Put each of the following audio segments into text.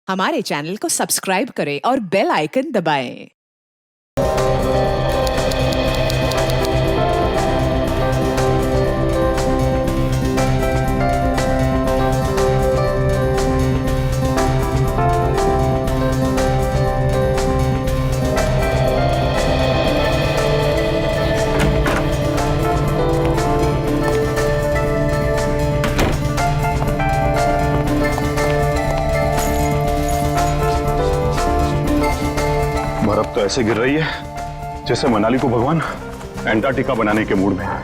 हमारे चैनल को सब्सक्राइब करें और बेल आइकन दबाएं। बर्फ तो ऐसे गिर रही है जैसे मनाली को भगवान एंटार्क्टिका बनाने के मूड में है।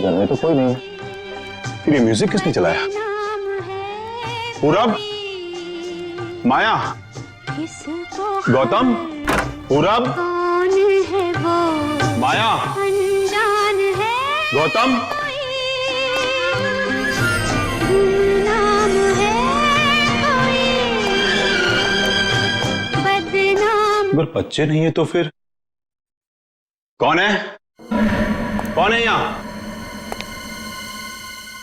घर में तो कोई नहीं है, फिर ये म्यूजिक किसने चलाया? पूरब, माया, गौतम, पूरब, माया, गौतम, अगर बच्चे नहीं है तो फिर कौन है? कौन है यहां?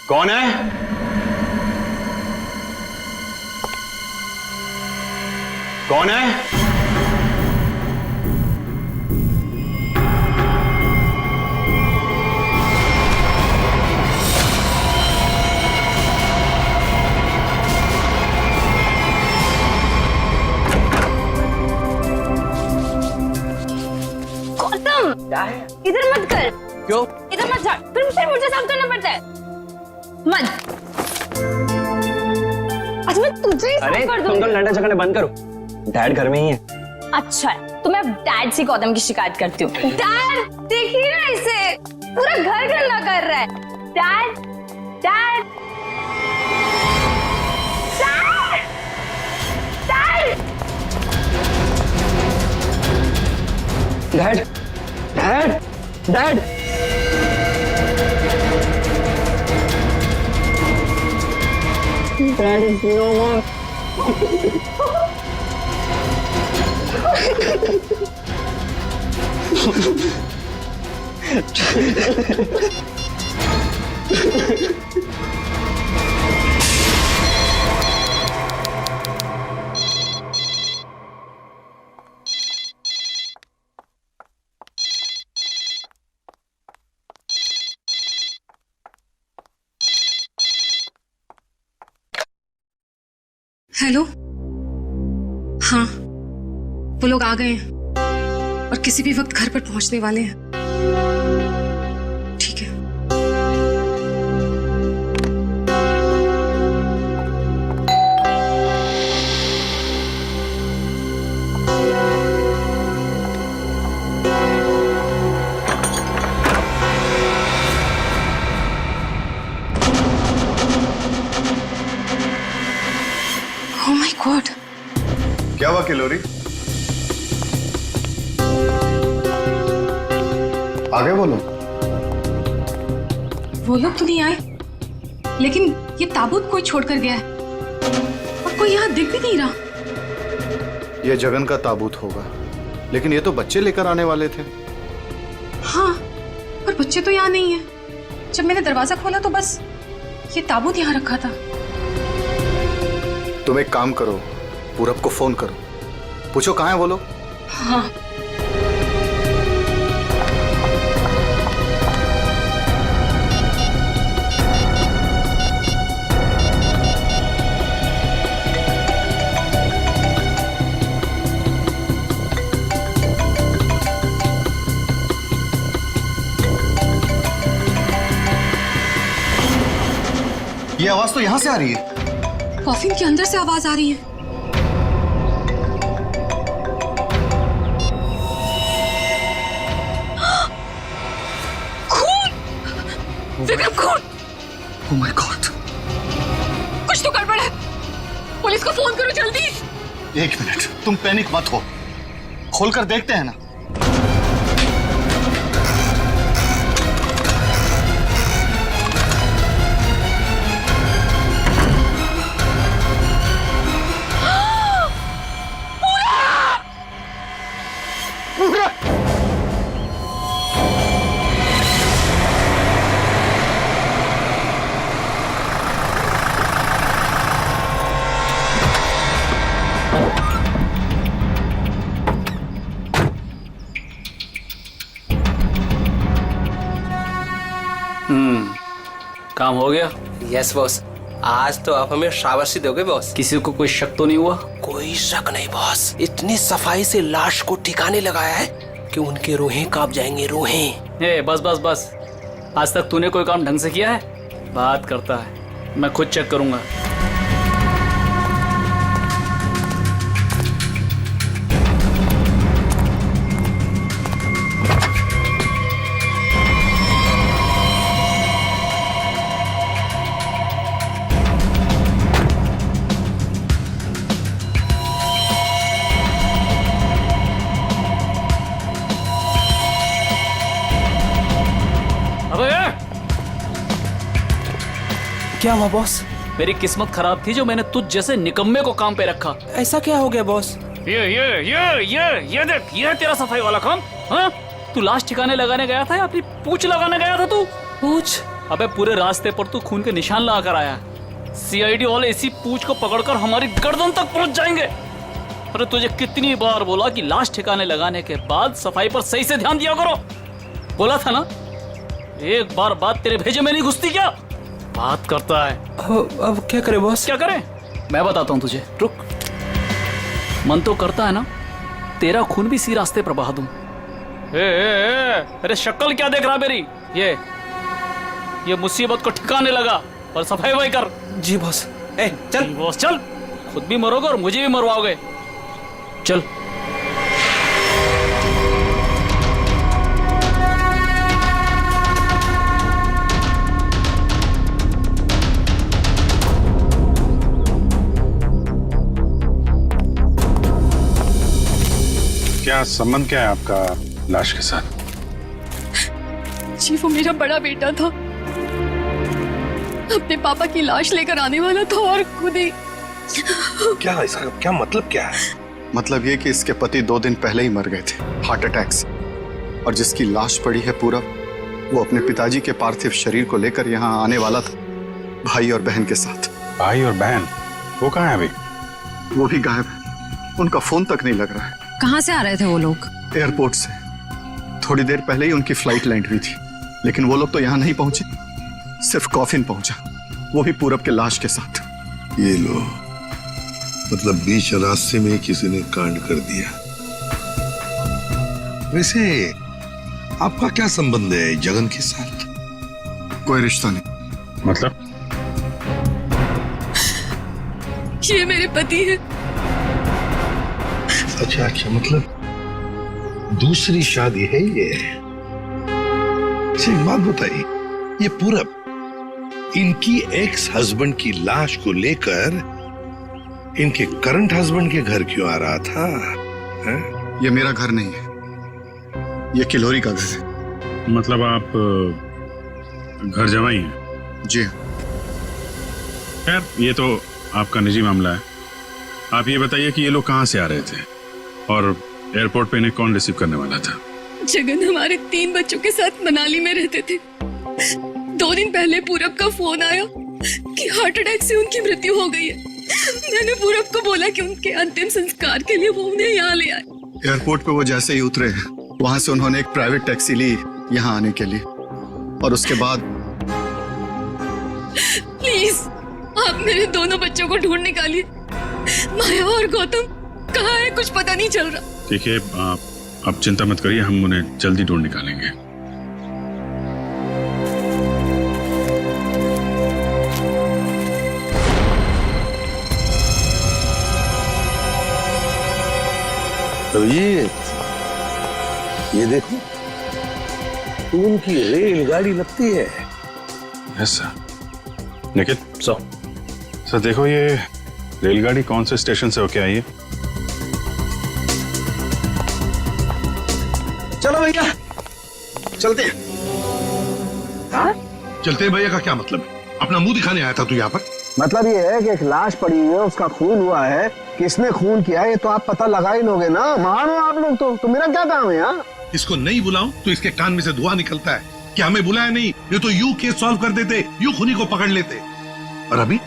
कौन है? कौन है? इधर मत कर। क्यों? इधर मत जा, फिर मुझे साफ करना पड़ता है। मत। अच्छा मैं तुझे ही साफ कर दूंगी। तुम तो लड़ने झगड़ने बंद करो, डैड घर में ही है। अच्छा तो मैं डैड से गौतम की शिकायत करती हूँ। डैड देखिए ना इसे, पूरा घर गंदा कर रहा है। Dad dad dad dad dad dad is no more. Hello, हाँ वो लोग आ गए हैं और किसी भी वक्त घर पर पहुंचने वाले हैं। ठीक है। ओह माय गॉड, क्या हुआ किलोरी? आ गए वो लोग? वो लोग तो नहीं आए, लेकिन ये ताबूत कोई छोड़कर गया है और कोई यहाँ दिख भी नहीं रहा। ये जगन का ताबूत होगा, लेकिन ये तो बच्चे लेकर आने वाले थे। हाँ, पर बच्चे तो यहाँ नहीं है। जब मैंने दरवाजा खोला तो बस ये ताबूत यहाँ रखा था। तुम एक काम करो, पूरब को फोन करो, पूछो कहाँ है वो लोग। हाँ ये आवाज तो यहाँ से आ रही है। कॉफिन के अंदर से आवाज आ रही है। खून! विक्रम, खून! Oh my God! कुछ तो गड़बड़ है। पुलिस को फोन करो जल्दी। एक मिनट, तुम पैनिक मत हो, खोलकर देखते हैं ना। काम हो गया। यस बॉस, आज तो आप हमें शाबाशी दोगे बॉस। किसी को कोई शक तो नहीं हुआ? कोई शक नहीं बॉस, इतनी सफाई से लाश को ठिकाने लगाया है कि उनके रूहें कांप जाएंगे, रूहें। ए बस बस बस, आज तक तूने कोई काम ढंग से किया है? बात करता है, मैं खुद चेक करूंगा। क्या हुआ बॉस? मेरी किस्मत खराब थी जो मैंने तुझ जैसे निकम्मे को काम पे रखा। ऐसा क्या हो गया बॉस? ये देख, ये है तेरा सफाई वाला काम। हाँ, तू लाश ठिकाने लगाने गया था या अपनी पूछ लगाने गया था तू? पूछ? अबे पूरे रास्ते पर तू खून के निशान लगा कर आया। सीआईडी वाले इसी पूछ को पकड़कर हमारी गर्दन तक पहुंच जाएंगे। अरे तुझे कितनी बार बोला कि लाश ठिकाने लगाने के बाद सफाई पर सही से ध्यान दिया करो। बोला था ना? एक बार बात तेरे भेजे में नहीं घुसती क्या? बात करता है। अब क्या करे बॉस? क्या करे? मैं बताता हूँ तुझे, रुक। मन तो करता है ना तेरा खून भी इसी रास्ते पर बहा दूं। अरे शक्ल क्या देख रहा मेरी? ये मुसीबत को ठिकाने लगा और सफाई वही कर। जी बॉस। चल बॉस चल, खुद भी मरोगे और मुझे भी मरवाओगे। चल। क्या संबंध क्या है आपका लाश के साथ? जी वो मेरा बड़ा बेटा था, अपने पापा की लाश लेकर आने वाला था और खुद ही। क्या इसका क्या मतलब क्या है? मतलब ये कि इसके पति 2 दिन पहले ही मर गए थे हार्ट अटैक से, और जिसकी लाश पड़ी है पूरा, वो अपने पिताजी के पार्थिव शरीर को लेकर यहाँ आने वाला था, भाई और बहन के साथ। भाई और बहन? वो कहाँ है अभी? वो भी गायब है, उनका फोन तक नहीं लग रहा है। कहाँ से आ रहे थे वो लोग? एयरपोर्ट से। थोड़ी देर पहले ही उनकी फ्लाइट लैंड हुई थी, लेकिन वो लोग तो यहाँ नहीं पहुंचे, सिर्फ कॉफिन पहुंचा, वो भी पूरब के लाश के साथ। ये लो, मतलब बीच रास्ते में किसी ने कांड कर दिया। वैसे आपका क्या संबंध है जगन के साथ? कोई रिश्ता नहीं। मतलब? ये मेरे पति है। अच्छा अच्छा, मतलब दूसरी शादी है ये? एक बात बताइए, ये पूरब इनकी एक्स हस्बैंड की लाश को लेकर इनके करंट हस्बैंड के घर क्यों आ रहा था? है? ये मेरा घर नहीं है, ये किलोरी का घर है। मतलब आप घर जमाई हैं? जी खैर, ये तो आपका निजी मामला है। आप ये बताइए कि ये लोग कहाँ से आ रहे थे और एयरपोर्ट पे इन्हें कौन रिसीव करने वाला था? जगन हमारे 3 बच्चों के साथ मनाली में रहते थे। 2 दिन पहले पूरब का फोन आया कि हार्ट अटैक से उनकी मृत्यु हो गई है। मैंने पूरब को बोला कि उनके अंतिम संस्कार के लिए वो उन्हें यहाँ ले आए। एयरपोर्ट पे वो जैसे ही उतरे, वहां से उन्होंने एक प्राइवेट टैक्सी ली यहाँ आने के लिए, और उसके बाद। प्लीज आप मेरे दोनों बच्चों को ढूंढ निकालिए। माया और गौतम कहाँ है, कुछ पता नहीं चल रहा। ठीक है, आप चिंता मत करिए, हम उन्हें जल्दी ढूंढ निकालेंगे। तो ये देखो, उनकी रेलगाड़ी लगती है। Yes sir. निखिल सर, देखो ये रेलगाड़ी कौन से स्टेशन से होके आई है? चलो भैया, चलते हैं। चलते हैं भैया का क्या मतलब है? अपना मुंह दिखाने आया था तू यहाँ पर? मतलब ये है कि एक लाश पड़ी हुई है, उसका खून हुआ है, किसने खून किया ये तो आप पता लगा ही लोगे ना। महान हो आप लोग तो मेरा क्या काम है यहाँ। इसको नहीं बुलाऊं तो इसके कान में से धुआं निकलता है कि हमें बुलाया नहीं, ये तो यूं केस सॉल्व कर देते, यूं खूनी को पकड़ लेते। और अभी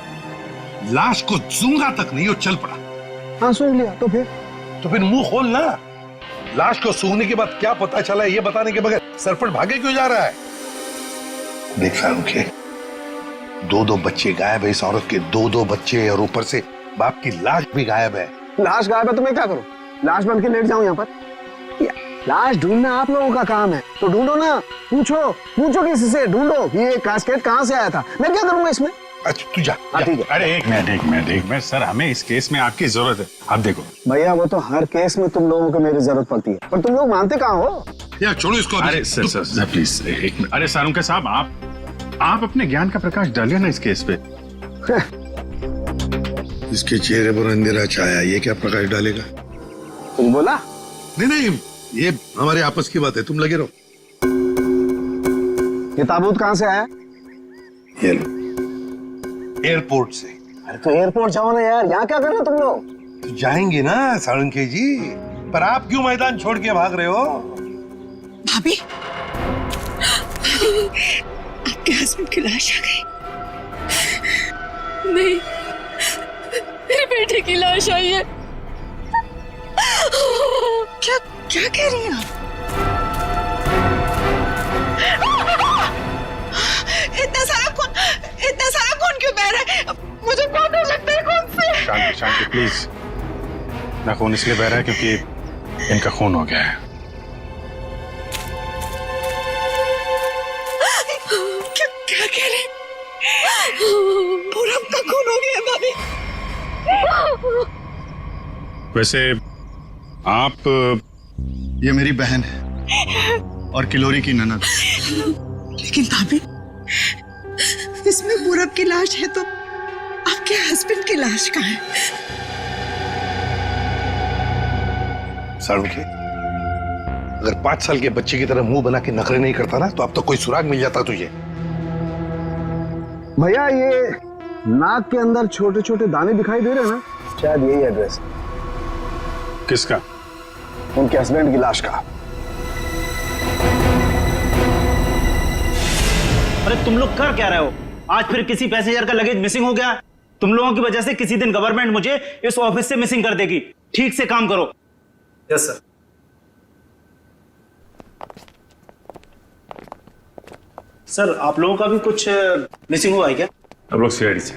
लाश को सूंघा तक नहीं, वो चल पड़ा। हाँ सूंघ लिया तो फिर मुंह खोल ना। लाश को सूंघने के बाद क्या पता चला ये बताने के बगैर सरपट भागे क्यों जा रहा है? देख फारूक के 2-2 बच्चे गायब है, इस औरत के 2-2 बच्चे, और ऊपर से बाप की लाश भी गायब है। लाश गायब है तो मैं क्या करूं? लाश बन के लेट जाऊं यहाँ पर? लाश ढूंढना आप लोगों का काम है तो ढूंढो ना। पूछो किसी से, ढूंढो ये कास्केट कहाँ से आया था। मैं क्या करूंगा इसमें? अच्छा तू जा। ठीक है। अरे एक मिनट सर, हमें इस केस में आपकी जरूरत है। आप देखो भैया वो तो हर केस में तुम लोगों को मेरी जरूरत पड़ती है, पर तुम लोग मानते कहाँ हो? यार छोड़ो इसको। अरे सर प्लीज एक मिनट। अरे सारुंके साहब, आप अपने ज्ञान का प्रकाश डालिए ना इस केस पे। इसके चेहरे पर अंधेरा छाया, ये क्या प्रकाश डालेगा? कुछ बोला? नहीं, ये हमारे आपस की बात है, तुम लगे रहो। ये ताबूत कहाँ से आया? ये लो, एयरपोर्ट से। अरे तो एयरपोर्ट जाओ ना यार, यहाँ क्या कर रहे हो तुम लोग? तो जाएंगे ना साळुंखे जी, पर आप क्यों मैदान छोड़ के भाग रहे हो? भाभी, आपके हस्बैंड की लाश आ गई। नहीं, मेरे बेटे की लाश आई है। क्या कह रही हैं आप? इतना सारा खून क्यों बह रहा है? मुझे बहुत डर लगता है खून से। शांति प्लीज। ना खून इसलिए बह रहा है क्योंकि इनका खून हो गया है। क्या कह रहे हैं? पूरब का खून हो गया भाभी। वैसे आप ये मेरी बहन है और किलोरी की ननद। लेकिन भाभी, इसमें पूरब की लाश है तो आपके हस्बैंड की लाश कहाँ है? साळुंखे, अगर 5 साल के बच्चे की तरह मुंह बना के नखरे नहीं करता ना तो अब तो कोई सुराग मिल जाता तुझे। भैया ये नाक के अंदर छोटे छोटे दाने दिखाई दे रहे हैं ना, शायद यही एड्रेस। किसका? उनके हस्बैंड की लाश का। अरे तुम लोग कर क्या रहे हो? आज फिर किसी पैसेंजर का लगेज मिसिंग हो गया। तुम लोगों की वजह से किसी दिन गवर्नमेंट मुझे इस ऑफिस से मिसिंग कर देगी। ठीक से काम करो। Yes sir. सर आप लोगों का भी कुछ मिसिंग हुआ है क्या? अब लोग सीआईडी से।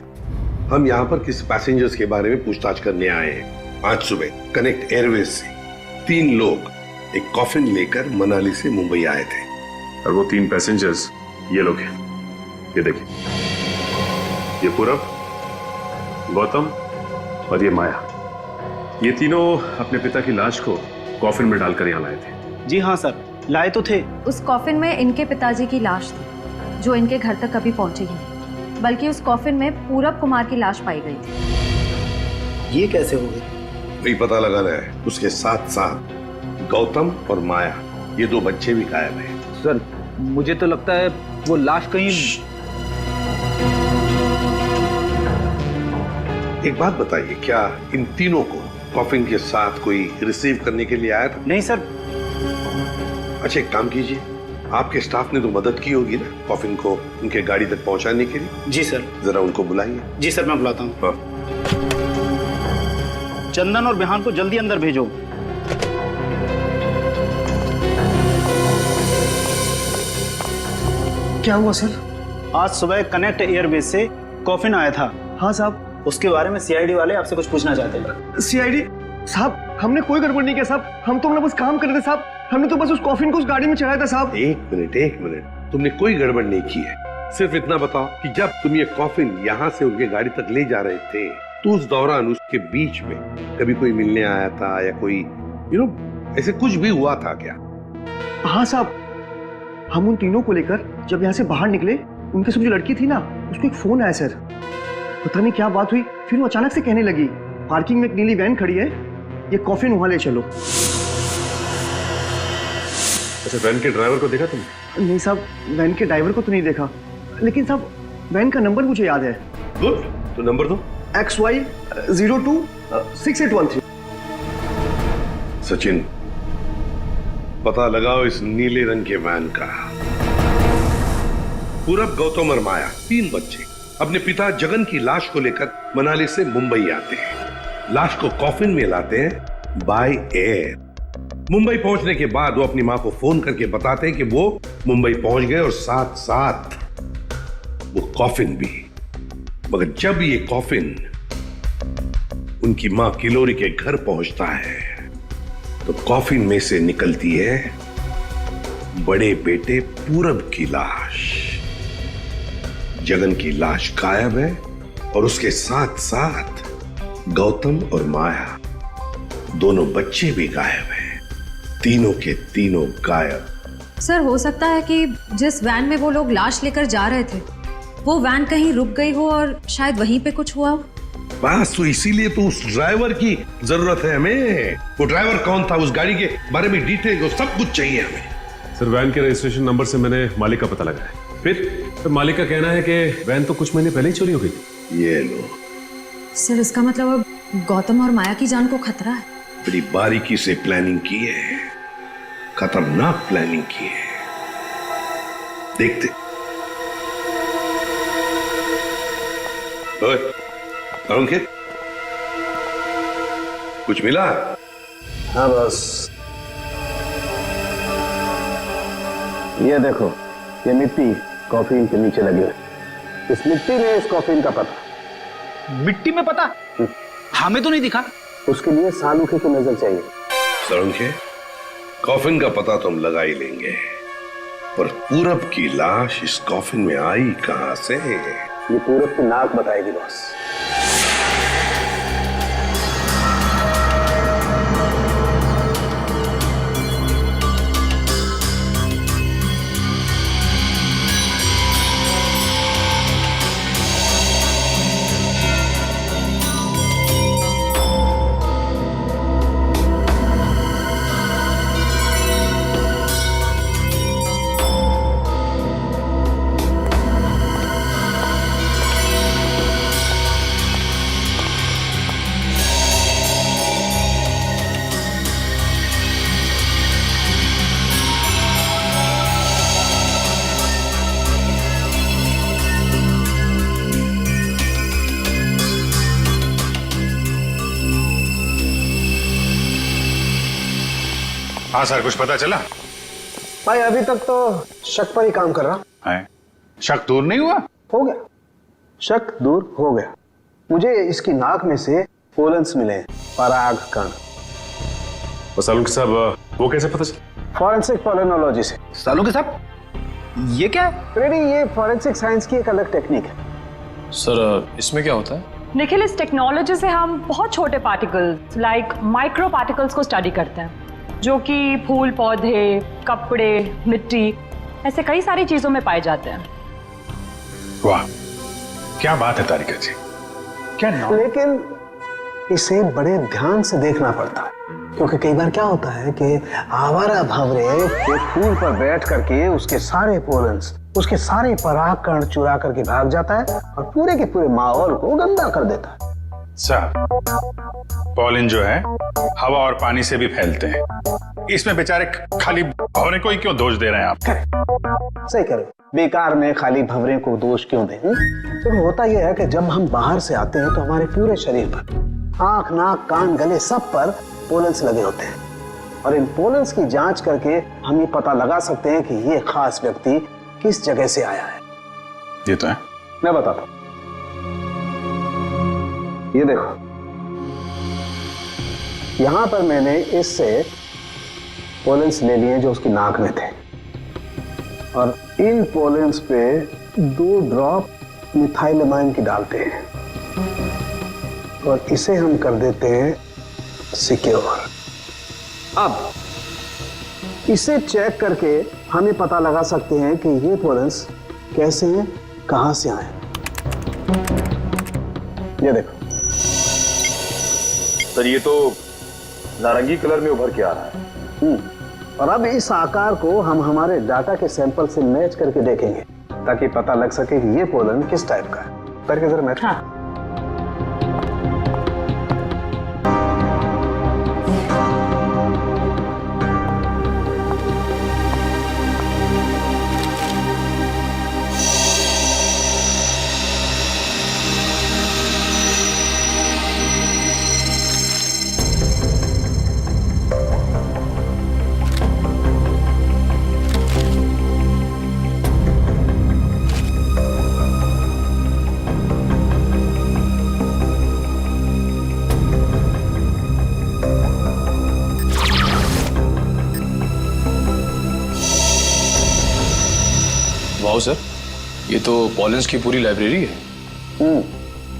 हम यहाँ पर किसी पैसेंजर्स के बारे में पूछताछ करने आए हैं। आज सुबह कनेक्ट एयरवेज से 3 लोग एक कॉफिन लेकर मनाली से मुंबई आए थे। और वो 3 पैसेंजर्स ये लोग हैं। ये देखिए, ये पूरब, गौतम और ये माया। ये तीनों अपने पिता की लाश को कॉफिन में डालकर यहाँ लाए थे। जी हाँ सर, लाए तो थे। उस कॉफिन में इनके पिताजी की लाश थी जो इनके घर तक कभी पहुंची ही नहीं, बल्कि उस कॉफिन में पूरब कुमार की लाश पाई गई थी। ये कैसे हो गई? वही पता लगाना है। उसके साथ साथ गौतम और माया, ये 2 बच्चे भी गायब हैं। सर मुझे तो लगता है वो लाश कहीं। एक बात बताइए, क्या इन तीनों को कॉफिन के साथ कोई रिसीव करने के लिए आया था? नहीं सर। अच्छा एक काम कीजिए, आपके स्टाफ ने तो मदद की होगी ना कॉफिन को उनके गाड़ी तक पहुंचाने के लिए। जी सर। जरा उनको बुलाइए। जी सर, मैं बुलाता हूँ। हाँ। चंदन और बिहान को जल्दी अंदर भेजो। क्या हुआ सर? आज सुबह कनेक्ट एयरवेज से कॉफिन आया था। हाँ साहब। उसके बारे में सीआईडी वाले आपसे कुछ पूछना चाहते हैं। सीआईडी साहब, हमने कोई गड़बड़ नहीं किया साहब। हम तो बस काम कर रहे थे साहब। हमने तो बस उस कॉफिन को उस गाड़ी में चढ़ाया था साहब। एक मिनट, तुमने कोई गड़बड़ नहीं की है। सिर्फ इतना बताओ कि जब तुम ये कॉफिन यहाँ से उनके गाड़ी तक ले जा रहे थे तो उस दौरान उसके बीच में कभी कोई मिलने आया था या कोई ऐसे कुछ भी हुआ था क्या? हाँ साहब, हम उन तीनों को लेकर जब यहाँ से बाहर निकले, उनके साथ जो लड़की थी ना, उसको एक फोन आया सर। पता नहीं क्या बात हुई, फिर वो अचानक से कहने लगी पार्किंग में एक नीली वैन खड़ी है, ये कॉफिन वहां ले चलो। अच्छा, वैन के ड्राइवर को देखा तुमने? नहीं साहब, वैन के ड्राइवर को तो नहीं देखा, लेकिन साहब वैन का नंबर मुझे याद है। गुड, तो नंबर दो। XY 02 6813। सचिन, पता लगाओ इस नीले रंग के वैन का। पूरब, गौतम और माया, 3 बच्चे अपने पिता जगन की लाश को लेकर मनाली से मुंबई आते हैं। लाश को कॉफिन में लाते हैं बाय एयर। मुंबई पहुंचने के बाद वो अपनी मां को फोन करके बताते हैं कि वो मुंबई पहुंच गए और साथ साथ वो कॉफिन भी। मगर जब ये कॉफिन उनकी मां किलोरी के घर पहुंचता है तो कॉफिन में से निकलती है बड़े बेटे पूरब की लाश। जगन की लाश गायब है और उसके साथ साथ गौतम और माया, दोनों बच्चे भी गायब हैं। तीनों के तीनों गायब। सर, हो सकता है कि जिस वैन में वो लोग लाश लेकर जा रहे थे वो वैन कहीं रुक गई हो और शायद वहीं पे कुछ हुआ हो। बस तो इसीलिए तो उस ड्राइवर की जरूरत है हमें। वो ड्राइवर कौन था, उस गाड़ी के बारे में डिटेल सब कुछ चाहिए हमें। सर, वैन के रजिस्ट्रेशन नंबर से मैंने मालिक का पता लगाया। फिर मालिक का कहना है कि वैन तो कुछ महीने पहले ही चोरी हो गई थी। ये लो। सर, इसका मतलब अब गौतम और माया की जान को खतरा है। बड़ी बारीकी से प्लानिंग की है, खतरनाक प्लानिंग की है। देखते। अंकित, कुछ मिला? हाँ बस, ये देखो, ये मिट्टी कॉफिन के नीचे लगी हुई। इस मिट्टी में इस कॉफिन का पता। मिट्टी में पता? हमें तो नहीं दिखा। उसके लिए सालूखे की नजर चाहिए। सरुखे, कॉफिन का पता तो हम लगा ही लेंगे, पर पूरब की लाश इस कॉफिन में आई कहां से? ये पूरब की नाक बताएगी बॉस। हाँ सर, कुछ पता चला? भाई अभी तक तो शक पर ही काम कर रहा है। शक दूर नहीं हुआ? हो गया, शक दूर हो गया। मुझे इसकी नाक में से पोलन्स मिले, पराग कण। सालूखे साहब, वो कैसे पता चला? फॉरेंसिक पोलिनोलॉजी से। सालूखे साहब, ये क्या है? रेडी, ये फॉरेंसिक साइंस की एक अलग टेक्निक है। सर, इसमें क्या होता है? निखिल, इस टेक्नोलॉजी से हम बहुत छोटे पार्टिकल्स लाइक माइक्रो पार्टिकल्स को स्टडी करते हैं, जो कि फूल, पौधे, कपड़े, मिट्टी, ऐसे कई सारी चीजों में पाए जाते हैं। वाह, क्या बात है तारिका जी, क्या नाम? लेकिन इसे बड़े ध्यान से देखना पड़ता है, क्योंकि कई बार क्या होता है कि आवारा भंवरे एक फूल पर बैठ करके उसके सारे पोलन्स, उसके सारे पराग कण चुरा करके भाग जाता है और पूरे के पूरे माहौल को गंदा कर देता है। साहब, पॉलिन जो है हवा और पानी से भी फैलते हैं। इसमें बेचारे खाली भंवरे को ही क्यों दोष दे रहे हैं आप? सही करो, बेकार में खाली भंवरे को दोष क्यों दें? तो होता यह है कि जब हम बाहर से आते हैं तो हमारे पूरे शरीर पर, आंख, नाक, कान, गले, सब पर पोलन्स लगे होते हैं, और इन पोलन्स की जांच करके हम ये पता लगा सकते हैं कि ये खास व्यक्ति किस जगह से आया है। ये तो है। मैं बताता हूं, ये देखो, यहां पर मैंने इससे पोलन्स ले लिए जो उसकी नाक में थे, और इन पोलन्स पे 2 ड्रॉप मिथाइलमाइन की डालते हैं और इसे हम कर देते हैं सिक्योर। अब इसे चेक करके हमें पता लगा सकते हैं कि ये पोलन्स कैसे हैं, कहां से आए। ये देखो सर, ये तो नारंगी कलर में उभर के आ रहा है। और अब इस आकार को हम हमारे डाटा के सैंपल से मैच करके देखेंगे, ताकि पता लग सके कि ये पोलन किस टाइप का है। करके जरा मैच। हाँ। हाउ सर, ये तो पॉलेंस की पूरी लाइब्रेरी है।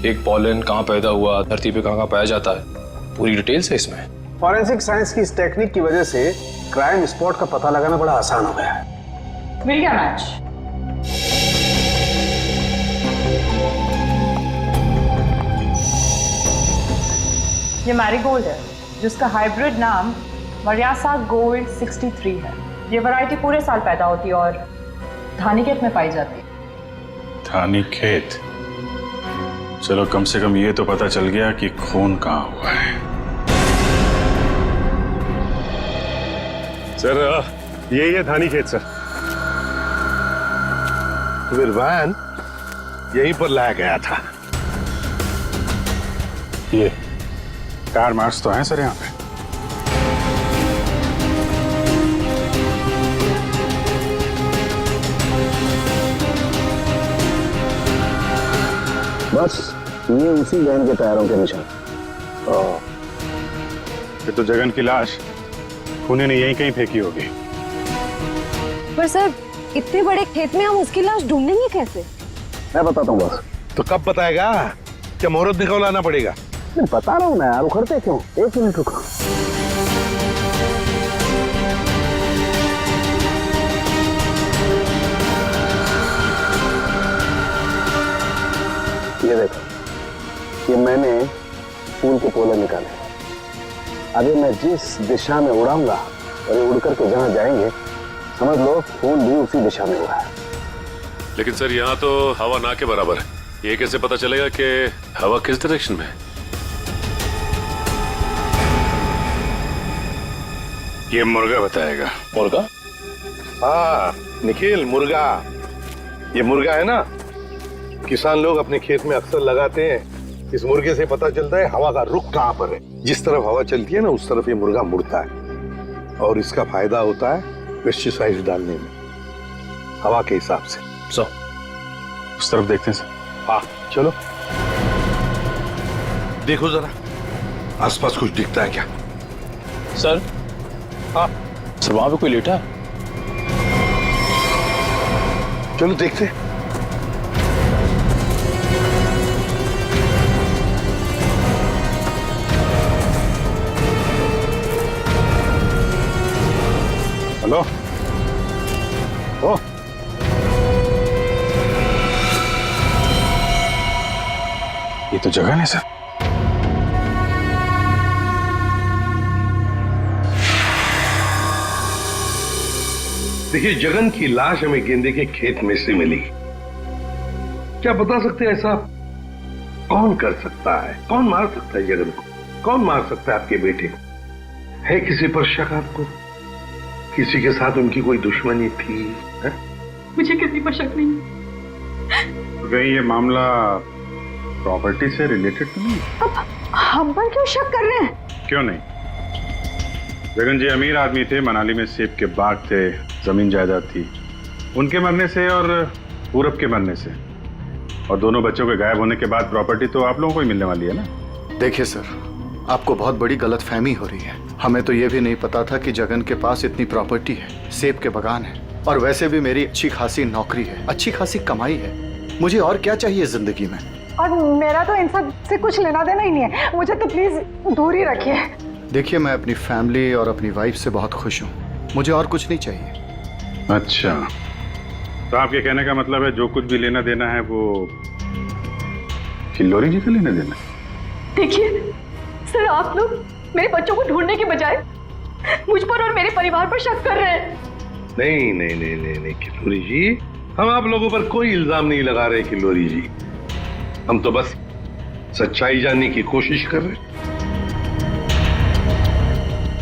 एक पॉलन कहाँ पैदा हुआ, धरती पे कहाँ पाया जाता है, पूरी डिटेल्स है इसमें। फॉरेंसिक साइंस की इस टेक्निक की वजह से क्राइम स्पॉट का पता लगाना बड़ा आसान हो गया है। मिल गया मैच। ये मैरीगोल्ड है जिसका हाइब्रिड नाम मरियासा गोल्ड 63 है। ये वैरायटी पूरे साल पैदा होती है और धानीखेत में पाई जाती है। धानीखेत? चलो कम से कम ये तो पता चल गया कि खून कहाँ हुआ है। सर यही है धानीखेत सर। फिर वैन यहीं पर लाया गया था। ये टायर मार्क्स तो हैं सर यहाँ पे। बस ये उसी वैन के टायरों के निशान। फिर तो जगन की लाश खूनी ने यहीं कहीं फेंकी होगी। पर सर इतने बड़े खेत में हम उसकी लाश ढूंढेंगे कैसे? मैं बताता हूँ बस। तो कब बताएगा? क्या मुहूर्त निकलवाना पड़ेगा? बता रहा हूँ ना यार, उखड़ते क्यों? 1 मिनट रुको। ये देखो, ये मैंने फूल के पोले निकाले। अभी मैं जिस दिशा में उड़ाऊंगा और ये उड़ करके जहां जाएंगे समझ लो फूल भी उसी दिशा में हुआ है। लेकिन सर यहाँ तो हवा ना के बराबर है, ये कैसे पता चलेगा कि हवा किस डायरेक्शन में है? ये मुर्गा बताएगा। मुर्गा? हाँ निखिल, मुर्गा। ये मुर्गा है ना, किसान लोग अपने खेत में अक्सर लगाते हैं। इस मुर्गे से पता चलता है हवा का रुख कहाँ पर है। जिस तरफ हवा चलती है ना उस तरफ ये मुर्गा मुड़ता है और इसका फायदा होता है पेस्टिसाइड डालने में, हवा के हिसाब से। उस तरफ देखते हैं सर। हाँ चलो देखो जरा आसपास कुछ दिखता है क्या? सर? हाँ सर वहां पे कोई लेटा है? चलो देखते हैं। हेलो? ओ ये तो जगह है सर। देखिए जगन की लाश हमें गेंदे के खेत में से मिली। क्या बता सकते हैं ऐसा कौन कर सकता है? कौन मार सकता है जगन को? कौन मार सकता है आपके बेटे को? है किसी पर शक आपको? किसी के साथ उनकी कोई दुश्मनी थी? है? मुझे किसी पर शक नहीं। कहीं ये मामला प्रॉपर्टी से रिलेटेड तो नहीं? अब हम पर क्यों शक कर रहे हैं? क्यों नहीं? जगन जी अमीर आदमी थे, मनाली में सेब के बाग थे, जमीन जायदाद थी। उनके मरने से और पूरब के मरने से और दोनों बच्चों के गायब होने के बाद प्रॉपर्टी तो आप लोगों को ही मिलने वाली है ना। देखिए सर, आपको बहुत बड़ी गलतफहमी हो रही है। हमें तो ये भी नहीं पता था कि जगन के पास इतनी प्रॉपर्टी है, सेब के बगान है और वैसे भी मेरी अच्छी खासी नौकरी है, अच्छी खासी कमाई है। मुझे और क्या चाहिए जिंदगी में? और मेरा तो इन सब से कुछ लेना देना ही नहीं है, मुझे तो प्लीज दूर ही रखिए। देखिए मैं अपनी फैमिली और अपनी वाइफ से बहुत खुश हूँ, मुझे और कुछ नहीं चाहिए। अच्छा, तो आपके कहने का मतलब है जो कुछ भी लेना देना है वो किल्लोरी जी का लेना देना है? देखिए सर, आप लोग मेरे बच्चों को ढूंढने के बजाय मुझ पर और मेरे परिवार पर शक कर रहे हैं। नहीं नहीं नहीं नहीं नहीं किल्लोरी जी, हम आप लोगों पर कोई इल्जाम नहीं लगा रहे किल्लोरी जी। हम तो बस सच्चाई जानने की कोशिश कर रहे हैं।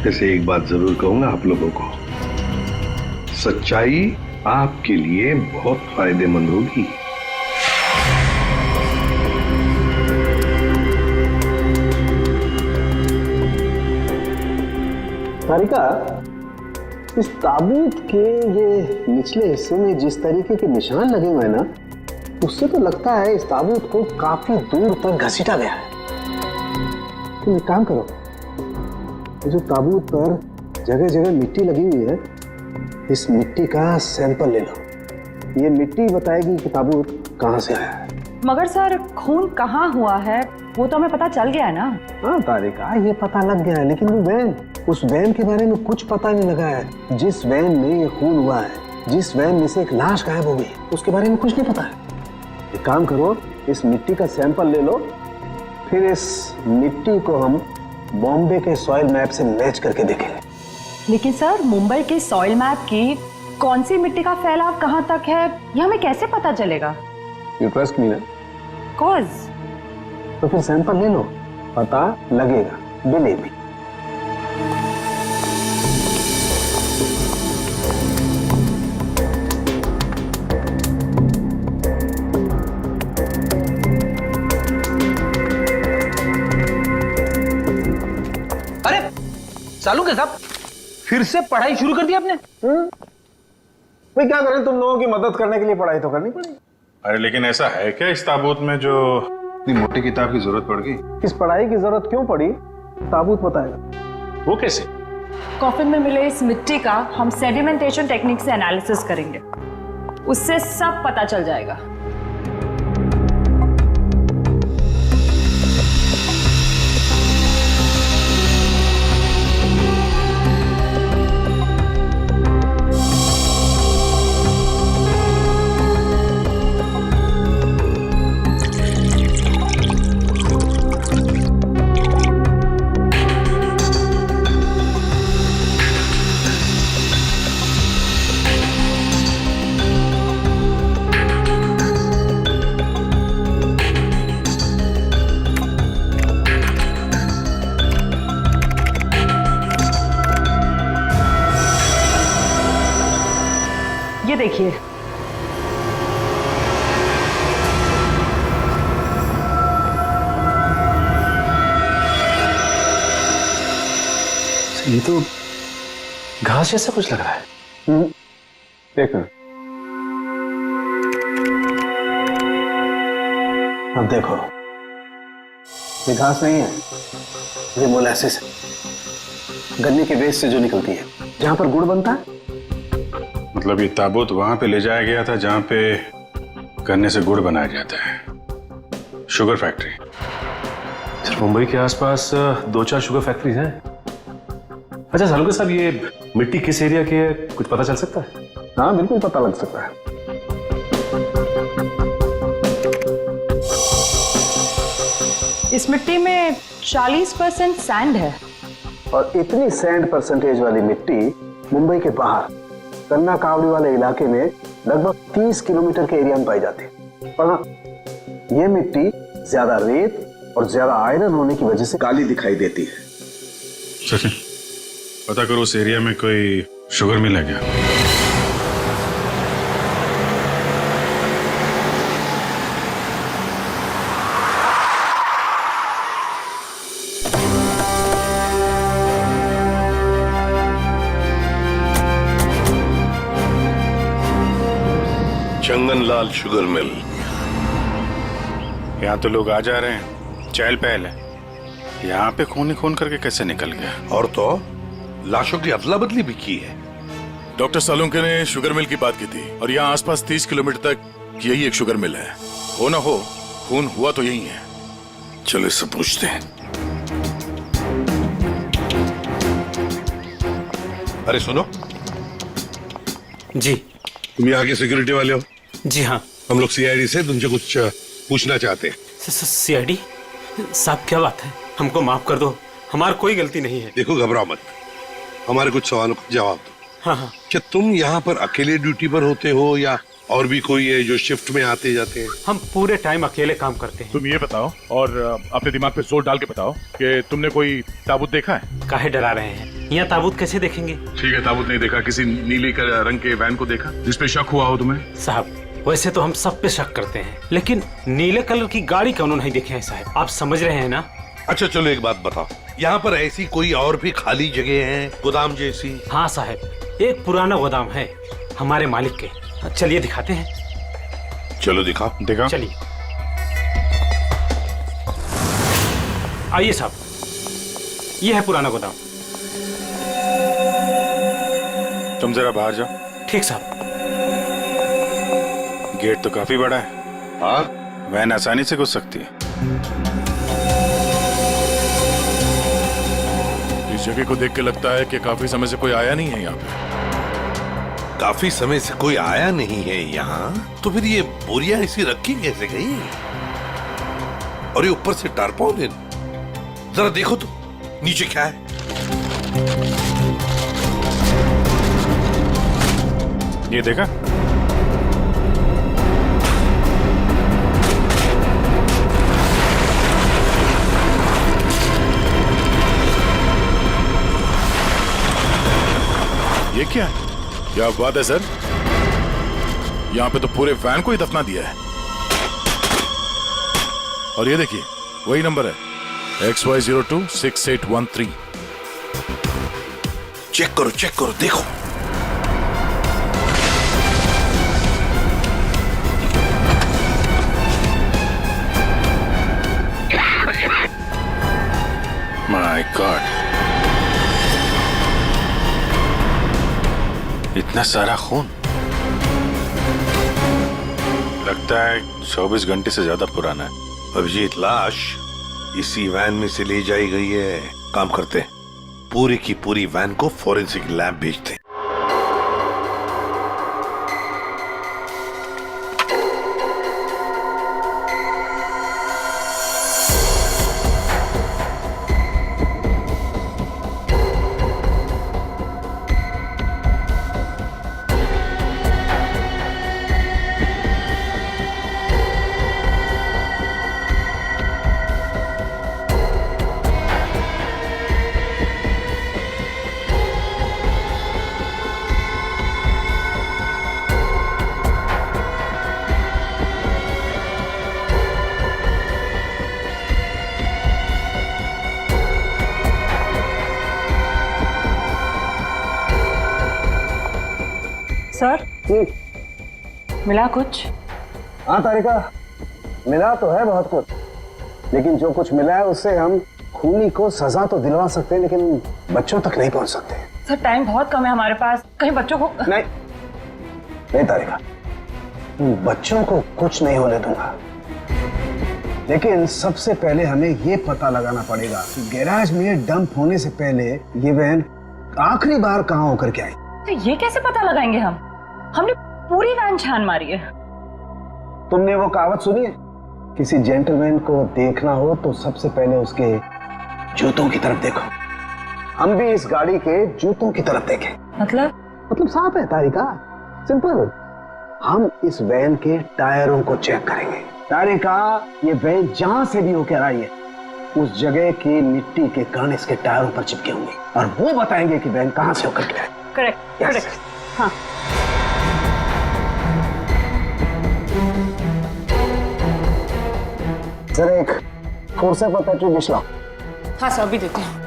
वैसे एक बात जरूर कहूंगा आप लोगों को, सच्चाई आपके लिए बहुत फायदेमंद होगी। सारिका, इस ताबूत के ये निचले हिस्से में जिस तरीके के निशान लगे हुए हैं ना, उससे तो लगता है इस ताबूत को काफी दूर तक घसीटा गया है। तुम एक काम करो, जो ताबूत पर जगह जगह मिट्टी लगी हुई है, इस मिट्टी का सैंपल ले लो ये मिट्टी बताएगी कि ताबूत कहाँ से आया है। मगर सर खून कहाँ हुआ है वो तो हमें पता चल गया है ना। हाँ तारिका, ये पता लग गया है, लेकिन वो वैन, उस वैन के बारे में कुछ पता नहीं लगा है। जिस वैन में ये खून हुआ है, जिस वैन में से एक लाश गायब हो गई, उसके बारे में कुछ नहीं पता है। एक काम करो, इस मिट्टी का सैंपल ले लो, फिर इस मिट्टी को हम बॉम्बे के सॉइल मैप से मैच करके देखेंगे। लेकिन सर मुंबई के सॉइल मैप की कौन सी मिट्टी का फैलाव कहाँ तक है ये हमें कैसे पता चलेगा? यू ट्रस्ट मी ना? कॉज तो फिर सैंपल ले लो, पता लगेगा, बिलीव मी। अरे सालू के साहब, फिर से पढ़ाई शुरू कर दी आपने? भाई क्या करें, तुम लोगों की मदद करने के लिए पढ़ाई तो करनी पड़ेगी। अरे लेकिन ऐसा है क्या इस ताबूत में जो इतनी मोटी किताब की जरूरत पड़ गई? इस पढ़ाई की जरूरत क्यों पड़ी, ताबूत बताएगा। वो कैसे? कॉफिन में मिले इस मिट्टी का हम सेडिमेंटेशन टेक्निक से एनालिसिस करेंगे, उससे सब पता चल जाएगा। ये देखिए, ये तो घास जैसा कुछ लग रहा है। देखो, अब देखो, ये घास नहीं है, ये मोलासिस है, गन्ने के वेस्ट से जो निकलती है, जहां पर गुड़ बनता है। मतलब ये ताबूत वहां पे ले जाया गया था जहां पे गन्ने से गुड़ बनाया जाता है, शुगर फैक्ट्री। सिर्फ मुंबई के आसपास 2-4 शुगर फैक्ट्रीज हैं। अच्छा सालुका साहब, ये मिट्टी किस एरिया की है, कुछ पता चल सकता है? हाँ बिल्कुल पता लग सकता है। इस मिट्टी में 40% सैंड है। और इतनी सैंड परसेंटेज वाली मिट्टी मुंबई के बाहर कन्ना कावड़ी वाले इलाके में लगभग 30 किलोमीटर के एरिया में पाई जाती है। पर हाँ, ये मिट्टी ज्यादा रेत और ज्यादा आयरन होने की वजह से काली दिखाई देती है। सचिन, पता करो उस एरिया में कोई शुगर मिल है क्या? चंगनलाल शुगर मिल। यहाँ तो लोग आ जा रहे हैं, चहल पहल है। यहाँ पे खून ही खून करके कैसे निकल गया? और तो लाशों की अदला बदली भी की है। डॉक्टर सालुंके ने शुगर मिल की बात की थी और यहाँ आसपास 30 किलोमीटर तक यही एक शुगर मिल है। हो ना हो, खून हुआ तो यही है। चलो इससे पूछते हैं। अरे सुनो जी। तुम यहाँ के सिक्योरिटी वाले हो? जी हाँ। हम लोग सीआईडी से तुमसे कुछ पूछना चाहते हैं। सीआईडी साहब, क्या बात है? हमको माफ कर दो, हमारी कोई गलती नहीं है। देखो घबराओ मत, हमारे कुछ सवालों का जवाब दो। हाँ हाँ। क्या तुम यहाँ पर अकेले ड्यूटी पर होते हो या और भी कोई है जो शिफ्ट में आते जाते हैं? हम पूरे टाइम अकेले काम करते हैं। तुम ये बताओ और अपने दिमाग पे जोर डाल के बताओ कि तुमने कोई ताबूत देखा है? काहे डरा रहे हैं? यहाँ ताबूत कैसे देखेंगे? ठीक है, ताबूत नहीं देखा, किसी नीले रंग के वैन को देखा जिसपे शक हुआ हो तुम्हें? साहब वैसे तो हम सब पे शक करते हैं, लेकिन नीले कलर की गाड़ी क्यों नहीं देखे हैं साहब? आप समझ रहे हैं ना? अच्छा चलो एक बात बताओ, यहाँ पर ऐसी कोई और भी खाली जगह है, गोदाम जैसी? हाँ साहब, एक पुराना गोदाम है हमारे मालिक के। चलिए दिखाते हैं। चलो दिखाओ। देखा? चलिए आइए साहब, ये है पुराना गोदाम। तुम जरा बाहर जाओ। ठीक साहब। गेट तो काफी बड़ा है। हाँ, वैन आसानी से घुस सकती है। इस जगह को देख के लगता है कि काफी समय से कोई आया नहीं है यहाँ पे। काफी समय से कोई आया नहीं है यहाँ, तो फिर ये बोरियां इसी रखी कैसे गई? और ये ऊपर से टारपॉलिन, जरा देखो तो नीचे क्या है। ये देखा? ये क्या है? क्या बात है सर, यहाँ पे तो पूरे वैन को ही दफना दिया है। और ये देखिए वही नंबर है XY026813। चेक करो देखो। माय गॉड, इतना सारा खून। लगता है 24 घंटे से ज्यादा पुराना है। अभिजीत, लाश इसी वैन में से ले जाई गई है। काम करते हैं, पूरी की पूरी वैन को फॉरेंसिक लैब भेजते हैं। सर, मिला कुछ? हाँ तारिका, मिला तो है बहुत कुछ, लेकिन जो कुछ मिला है उससे हम खूनी को सजा तो दिलवा सकते हैं, लेकिन बच्चों तक नहीं पहुंच सकते। सर, टाइम बहुत कम है हमारे पास, कहीं बच्चों को नहीं तारिका, बच्चों को कुछ नहीं होने दूंगा, लेकिन सबसे पहले हमें ये पता लगाना पड़ेगा कि गैराज में डंप होने से पहले ये वैन आखिरी बार कहाँ होकर के आई। तो ये कैसे पता लगाएंगे हम? हमने पूरी वैन छान मारी है। तुमने वो कहावत सुनी है, किसी जेंटलमैन को देखना हो तो सबसे पहले उसके जूतों की तरफ देखो। हम भी इस गाड़ी के जूतों की तरफ देखें। मतलब साफ है तारिका, सिंपल। हम इस वैन के टायरों को चेक करेंगे। तारिका, ये वैन जहां से भी होकर आई है उस जगह की मिट्टी के कण इसके टायरों पर चिपके होंगे और वो बताएंगे कि वैन कहां से होकर के आई। करेक्ट। हाँ। जरा एक कोर्सा पर पेट्रोल डिश लाओ। हाँ सर, अभी देते हैं।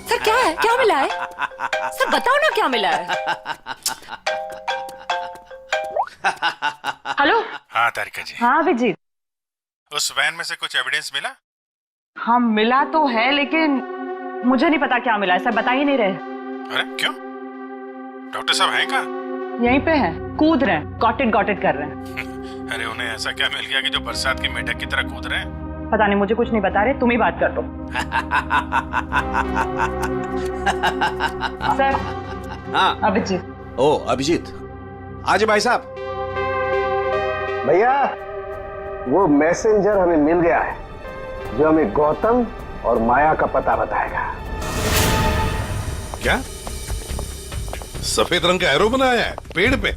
सर, क्या है? क्या मिला है? सर बताओ ना क्या मिला है। हेलो। हाँ तारिका जी। हाँ अभिजीत, उस वैन में से कुछ एविडेंस मिला? हाँ मिला तो है, लेकिन मुझे नहीं पता क्या मिला है। सर बता ही नहीं रहे। अरे क्यों? डॉक्टर साहब हैं कहाँ? यहीं पे हैं, कूद रहे हैं, गॉट इट कर रहे हैं। अरे उन्हें ऐसा क्या मिल गया कि जो बरसात की मेढक की तरह कूद रहे हैं? पता नहीं, मुझे कुछ नहीं बता रहे, तुम ही बात कर लो। सर। हाँ अभिजीत। ओ अभिजीत, आज भाई साहब। भैया वो मैसेंजर हमें मिल गया है जो हमें गौतम और माया का पता बताएगा। क्या सफेद रंग का एरो बनाया है पेड़ पे?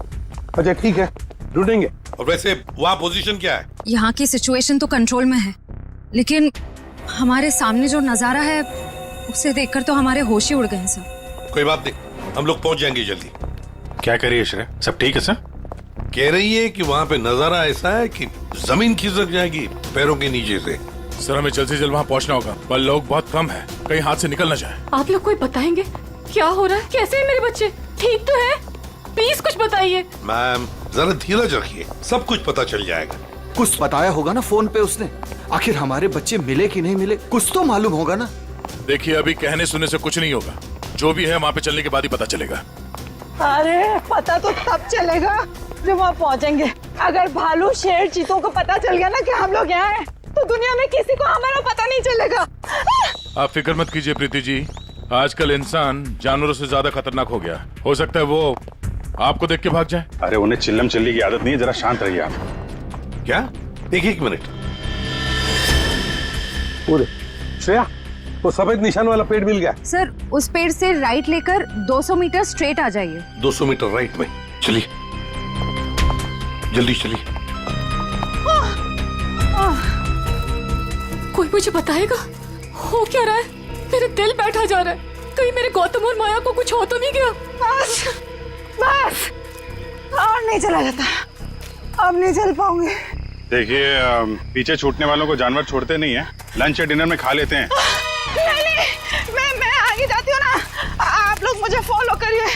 अच्छा ठीक है, ढूंढेंगे। और वैसे वहां पोजीशन क्या है? यहाँ की सिचुएशन तो कंट्रोल में है, लेकिन हमारे सामने जो नजारा है उसे देखकर तो हमारे होश ही उड़ गए हैं सर। कोई बात नहीं, हम लोग पहुंच जाएंगे जल्दी। क्या करिए श्रेया, सब ठीक है सर? कह रही है कि वहां पे नजारा ऐसा है कि जमीन खिसक जाएगी पैरों के नीचे से। सर हमें जल्द से जल्द वहाँ पहुँचना होगा, पर लोग बहुत कम है, कहीं हाथ से निकल न जाए। आप लोग कोई बताएंगे क्या हो रहा है? कैसे है मेरे बच्चे? ठीक तो है? प्लीज कुछ बताइए। मैम जरा धीरज रखिए, सब कुछ पता चल जाएगा। कुछ बताया होगा ना फोन पे उसने। आखिर हमारे बच्चे मिले कि नहीं मिले कुछ तो मालूम होगा ना। देखिए अभी कहने सुनने से कुछ नहीं होगा, जो भी है वहाँ पे चलने के बाद ही पता चलेगा। अरे पता तो तब चलेगा जब वहाँ पहुँचेंगे। अगर भालू शेर चीतों को पता चल गया ना कि हम लोग यहाँ हैं, तो दुनिया में किसी को हमारा पता नहीं चलेगा। आप फिक्र मत कीजिए प्रीति जी, आजकल इंसान जानवरों से ज्यादा खतरनाक हो गया। हो सकता है वो आपको देख के भाग जाए। अरे उन्हें चिल्लम चिल्ली की आदत नहीं है, जरा शांत रहिए आप। क्या? एक मिनट। श्रेया, वो सफेद निशान वाला पेड़ मिल गया। सर उस पेड़ से राइट लेकर 200 मीटर स्ट्रेट आ जाइए। 200 मीटर राइट में। चलिए जल्दी चलिए। कोई मुझे बताएगा हो क्या रहा है? मेरे दिल बैठा जा रहा है, कहीं मेरे गौतम और माया को कुछ हो तो नहीं गया? बस बस और नहीं चला जाता, अब नहीं चल पाऊंगी। देखिए पीछे छूटने वालों को जानवर छोड़ते नहीं है, लंच या डिनर में खा लेते हैं। नहीं, मैं आगे जाती हूँ ना, आप लोग मुझे फॉलो करिए।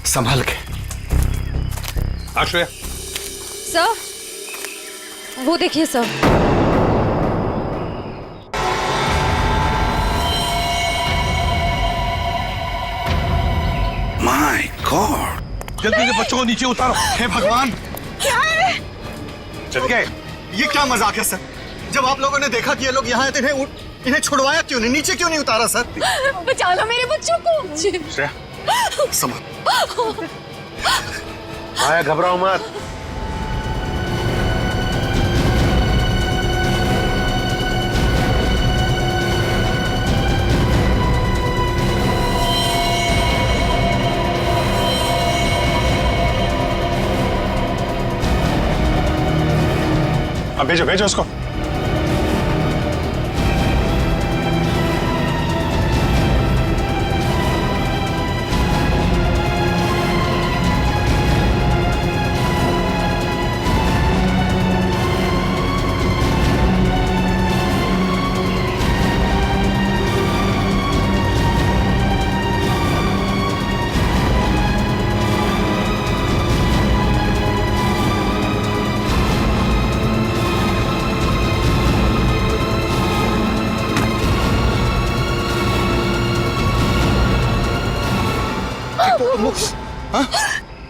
संभाल के। आश्रया। सर वो देखिए सर। माय गॉड, जल्दी से बच्चों को नीचे उतारो। हे भगवान, क्या है? चल गए। ये क्या मजाक है सर? जब आप लोगों ने देखा कि ये लोग यहाँ आए थे, इन्हें छुड़वाया क्यों नहीं, नीचे क्यों नहीं उतारा सर? बचा लो मेरे बच्चों को। श्रेया माया घबराओ मत। अब भेजो भेजो उसको।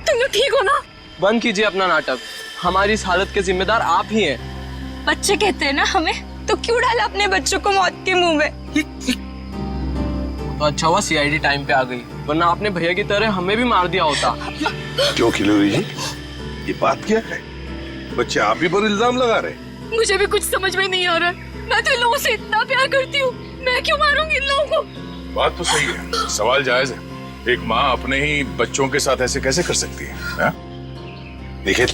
तुम लोग ठीक हो ना? बंद कीजिए अपना नाटक, हमारी इस हालत के जिम्मेदार आप ही हैं। बच्चे कहते हैं ना हमें, तो क्यों डाला अपने बच्चों को मौत के मुंह में? तो अच्छा हुआ सीआईडी टाइम पे आ गई, वरना आपने भैया की तरह हमें भी मार दिया होता। क्यों खिलोरी जी, ये बात क्या है? बच्चे आप ही पर इल्जाम लगा रहे? मुझे भी कुछ समझ में नहीं आ रहा है। मैं तो इन लोगों से इतना प्यार करती हूँ, मैं क्यों मारूंगी इन लोगों को? बात तो सही है, सवाल जायज है। एक माँ अपने ही बच्चों के साथ ऐसे कैसे कर सकती है? देखिए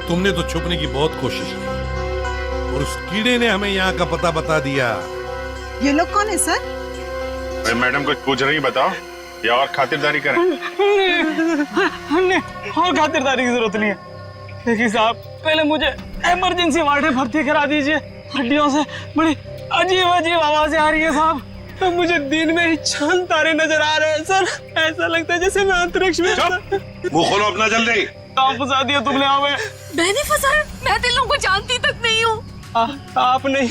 तुमने तो छुपने की बहुत कोशिश की और उस कीड़े ने हमें यहाँ का पता बता दिया। ये लोग कौन है सर? अरे मैडम कुछ पूछ रही बताओ, या और खातिरदारी करें? हमने और खातिरदारी की जरूरत नहीं है, लेकिन साहब पहले मुझे इमरजेंसी वार्ड में भर्ती करा दीजिए। हड्डियों से बड़ी अजीब अजीब आवाजें आ रही है साहब, तो मुझे दिन में ही चांद तारे नजर आ रहे हैं सर। ऐसा लगता है जैसे मैं अंतरिक्ष में। मुंह खोलो अपना जल्दी। आप फंसा दिया तुमने हमें। मैंने फंसाया? मैं तो इन लोगों को जानती तक नहीं हूँ। आप नहीं,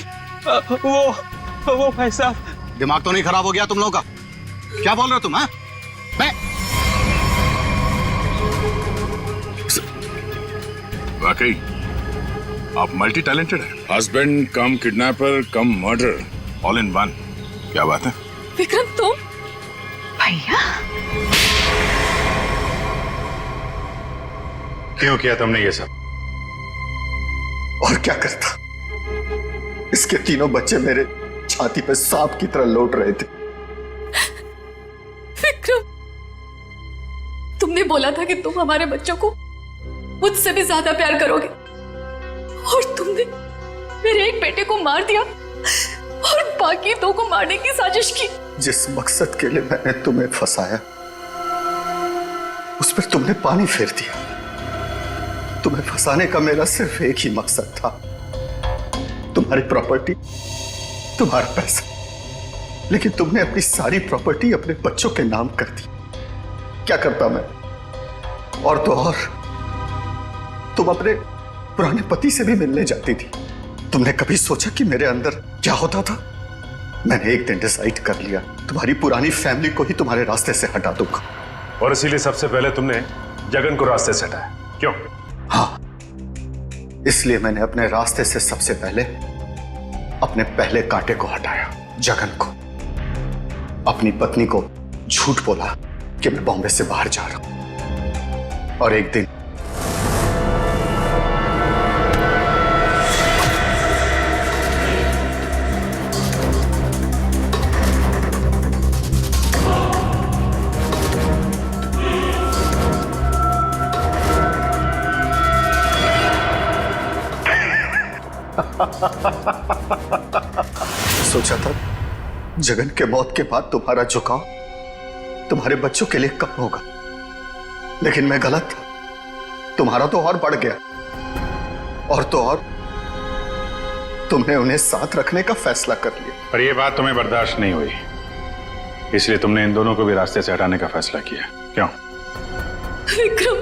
वो भाई साहब। दिमाग तो नहीं खराब हो गया तुम लोगों का? क्या बोल रहे हो तुम? हाँ, वाकई आप मल्टी टैलेंटेड हैं। Husband come kidnapper come murder, all in one. क्या बात है? विक्रम तुम? भैया क्यों किया तुमने ये सब? और क्या करता? इसके तीनों बच्चे मेरे छाती पे सांप की तरह लौट रहे थे। विक्रम, तुमने बोला था कि तुम हमारे बच्चों को मुझसे भी ज्यादा प्यार करोगे, और तुमने मेरे एक बेटे को मार दिया और बाकी दो को मारने की साजिश की। जिस मकसद के लिए मैंने तुम्हें फंसाया, उस पर तुमने पानी फेर दिया। तुम्हें फंसाने का मेरा सिर्फ एक ही मकसद था, तुम्हारी प्रॉपर्टी, तुम्हारा पैसा। लेकिन तुमने अपनी सारी प्रॉपर्टी अपने बच्चों के नाम कर दी। क्या करता मैं? और तो और तुम अपने पुराने पति से भी मिलने जाती थी। तुमने कभी सोचा कि मेरे अंदर क्या होता था? मैंने एक दिन डिसाइड कर लिया, तुम्हारी पुरानी फैमिली को ही तुम्हारे रास्ते से हटा दूंगा। और इसीलिए सबसे पहले तुमने जगन को रास्ते से हटाया, क्यों? हाँ, इसलिए मैंने अपने रास्ते से सबसे पहले अपने पहले कांटे को हटाया, जगन को। अपनी पत्नी को झूठ बोला कि मैं बॉम्बे से बाहर जा रहा हूं, और एक दिन सोचा था जगन के मौत के बाद तुम्हारा झुकाव तुम्हारे बच्चों के लिए कम होगा, लेकिन मैं गलत था। तुम्हारा तो और बढ़ गया, और तो और तुमने उन्हें साथ रखने का फैसला कर लिया। पर यह बात तुम्हें बर्दाश्त नहीं हुई, इसलिए तुमने इन दोनों को भी रास्ते से हटाने का फैसला किया, क्यों? विक्रम,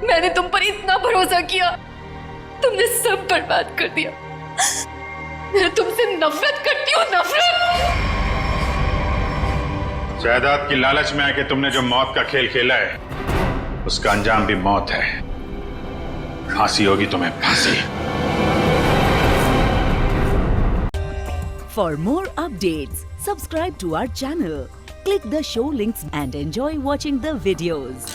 मैंने तुम पर इतना भरोसा किया, तुमने सब बर्बाद कर दिया। मैं तुमसे नफरत करती हूँ, नफरत। जायदाद की लालच में आके तुमने जो मौत का खेल खेला है, उसका अंजाम भी मौत है। फांसी होगी तुम्हें, फांसी। For more updates, subscribe to our channel, click the show links and enjoy watching the videos.